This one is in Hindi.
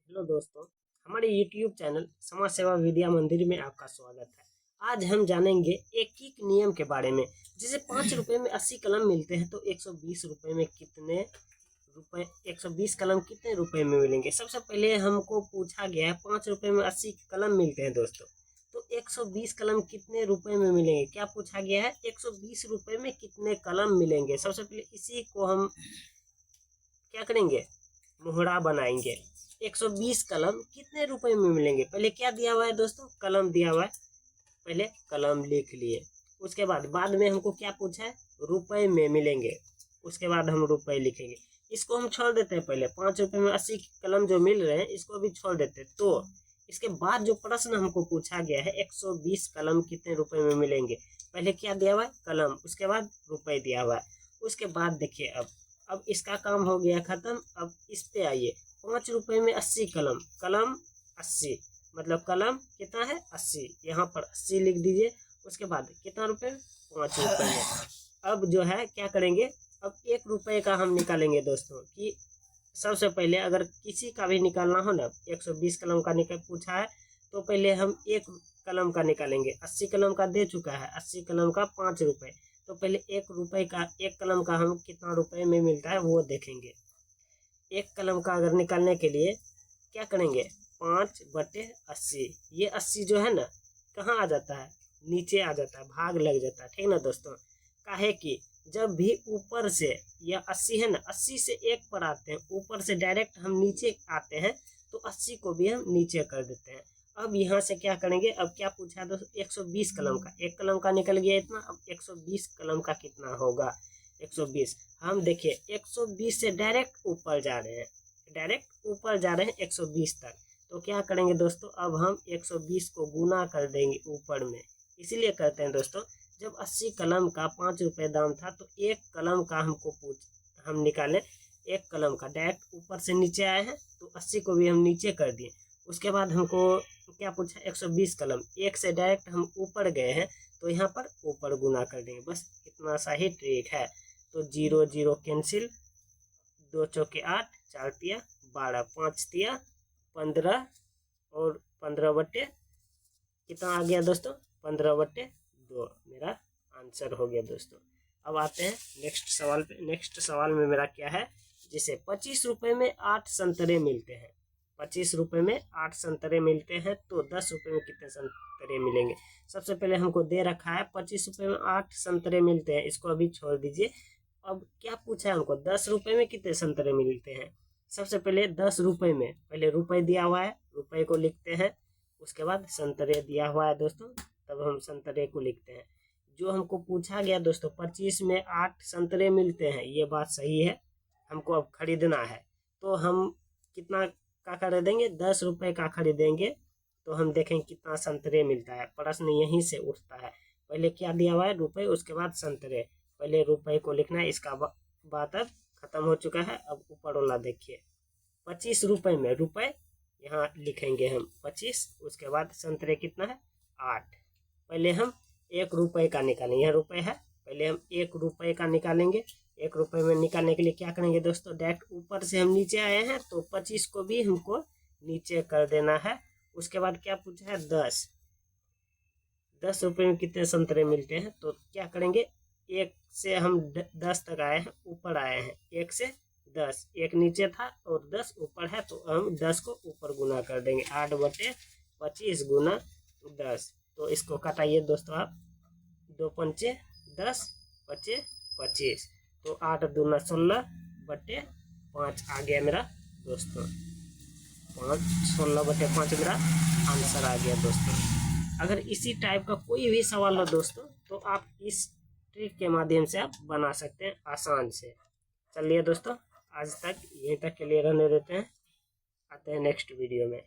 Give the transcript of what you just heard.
हेलो दोस्तों, हमारे YouTube चैनल समाज सेवा विद्या मंदिर में आपका स्वागत है। आज हम जानेंगे एक नियम के बारे में। जैसे 5 रुपए में 80 कलम मिलते हैं तो 120 रुपए में कितने रुपए 120 कलम कितने रुपए में मिलेंगे। सबसे पहले हमको पूछा गया है 5 रुपए में 80 कलम मिलते हैं दोस्तों, तो 120 कलम कितने रुपए में मिलेंगे। क्या पूछा गया है, 120 रुपए में कितने कलम मिलेंगे। सबसे पहले इसी को हम क्या करेंगे, मुहरा बनाएंगे। 120 कलम कितने रुपए में मिलेंगे। पहले क्या दिया हुआ है दोस्तों, कलम दिया हुआ है, पहले कलम लिख लिए। उसके बाद में हमको क्या पूछा है, रुपए में मिलेंगे। उसके बाद हम रुपए लिखेंगे। इसको हम छोड़ देते हैं। पहले 5 रुपए में 80 कलम जो मिल रहे हैं इसको भी छोड़ देते हैं। तो इसके बाद जो प्रश्न हमको पूछा गया है 120 कलम कितने रुपए में मिलेंगे। पहले क्या दिया हुआ है, कलम, उसके बाद रुपए दिया हुआ है। उसके बाद देखिए अब इसका काम हो गया खत्म। अब इस पे आइए, 5 रुपए में 80 कलम, कलम 80 मतलब कलम कितना है 80, यहाँ पर 80 लिख दीजिए। उसके बाद कितना रुपए, 5 रुपए में। अब जो है क्या करेंगे, अब 1 रुपए का हम निकालेंगे दोस्तों। कि सबसे पहले अगर किसी का भी निकालना हो ना, 120 कलम का निकल पूछा है तो पहले हम 1 कलम का निकालेंगे। 80 कलम का दे चुका है, 80 कलम का 5 रुपए, तो पहले 1 रुपए का 1 कलम का हम कितना रुपए में मिलता है वो देखेंगे। 1 कलम का अगर निकालने के लिए क्या करेंगे, 5/80। ये 80 जो है ना कहाँ आ जाता है, नीचे आ जाता है, भाग लग जाता है, ठीक ना दोस्तों। काहे कि जब भी ऊपर से यह 80 है ना, 80 से 1 पर आते हैं, ऊपर से डायरेक्ट हम नीचे आते हैं तो 80 को भी हम नीचे कर देते हैं। अब यहाँ से क्या करेंगे, अब क्या पूछा दोस्तों, 120 कलम का, 1 कलम का निकल गया इतना। अब 120 कलम का कितना होगा, 120। हम देखिए 120 से डायरेक्ट ऊपर जा रहे हैं, डायरेक्ट ऊपर जा रहे हैं 120 तक। तो क्या करेंगे दोस्तों, अब हम 120 को गुना कर देंगे ऊपर में। इसीलिए करते हैं दोस्तों, जब 80 कलम का 5 रुपए दाम था तो 1 कलम का हम निकालें। 1 कलम का डायरेक्ट ऊपर से नीचे आए हैं तो 80 को भी हम नीचे कर दिए। उसके बाद हमको क्या पूछा, 120 कलम, 1 से डायरेक्ट हम ऊपर गए हैं तो यहाँ पर ऊपर गुना कर देंगे। बस इतना सा ही ट्रिक है। तो 0 0 कैंसिल, 2 चौके 8, 4 तिया 12, 5 तिया 15 और 15/, कितना आ गया दोस्तों, 15/2 मेरा आंसर हो गया दोस्तों। अब आते हैं नेक्स्ट सवाल पे। नेक्स्ट सवाल में मेरा क्या है, जैसे 25 रुपए में 8 संतरे मिलते हैं। 25 रुपए में 8 संतरे मिलते हैं तो 10 रुपए में कितने संतरे मिलेंगे। सबसे पहले हमको दे रखा है 25 रुपए में 8 संतरे मिलते हैं, इसको अभी छोड़ दीजिए। अब क्या पूछा है हमको, 10 रुपए में कितने संतरे मिलते हैं। सबसे पहले 10 रुपए में, पहले रुपए दिया हुआ है, रुपए को लिखते हैं। उसके बाद संतरे दिया हुआ है दोस्तों, तब हम संतरे को लिखते हैं। जो हमको पूछा गया दोस्तों 25 में 8 संतरे मिलते हैं, ये बात सही है। हमको अब खरीदना है तो हम कितना का खरीदेंगे, 10 रुपए का खरीदेंगे। तो हम देखें कितना संतरे मिलता है। प्रश्न यहीं से उठता है। पहले क्या दिया हुआ है, रुपए, उसके बाद संतरे। पहले रुपए को लिखना है, इसका बात अब खत्म हो चुका है। अब ऊपर वाला देखिए, 25 रुपए में, रुपए यहाँ लिखेंगे हम 25, उसके बाद संतरे कितना है 8। पहले हम 1 रुपए का निकालेंगे, यह रुपए है, पहले हम 1 रुपए का निकालेंगे। 1 रुपए में निकालने के लिए क्या करेंगे दोस्तों, डायरेक्ट ऊपर से हम नीचे आए हैं तो 25 को भी हमको नीचे कर देना है। उसके बाद क्या पूछा है, 10 रुपए में कितने संतरे मिलते हैं। तो क्या करेंगे, 1 से हम 10 तक आए हैं, ऊपर आए हैं, 1 से 10, 1 नीचे था और 10 ऊपर है तो हम 10 को ऊपर गुना कर देंगे। 8/25 गुना 10। तो इसको कटाइए दोस्तों आप, 2 पंचे 10, पचे 25, तो 8 दूना 16/5 आ गया मेरा दोस्तों। 16/5 मेरा आंसर आ गया दोस्तों। अगर इसी टाइप का कोई भी सवाल हो दोस्तों तो आप इस ट्रिक के माध्यम से आप बना सकते हैं आसान से। चलिए दोस्तों, आज तक यहीं तक के लिए रहने देते हैं, आते हैं नेक्स्ट वीडियो में।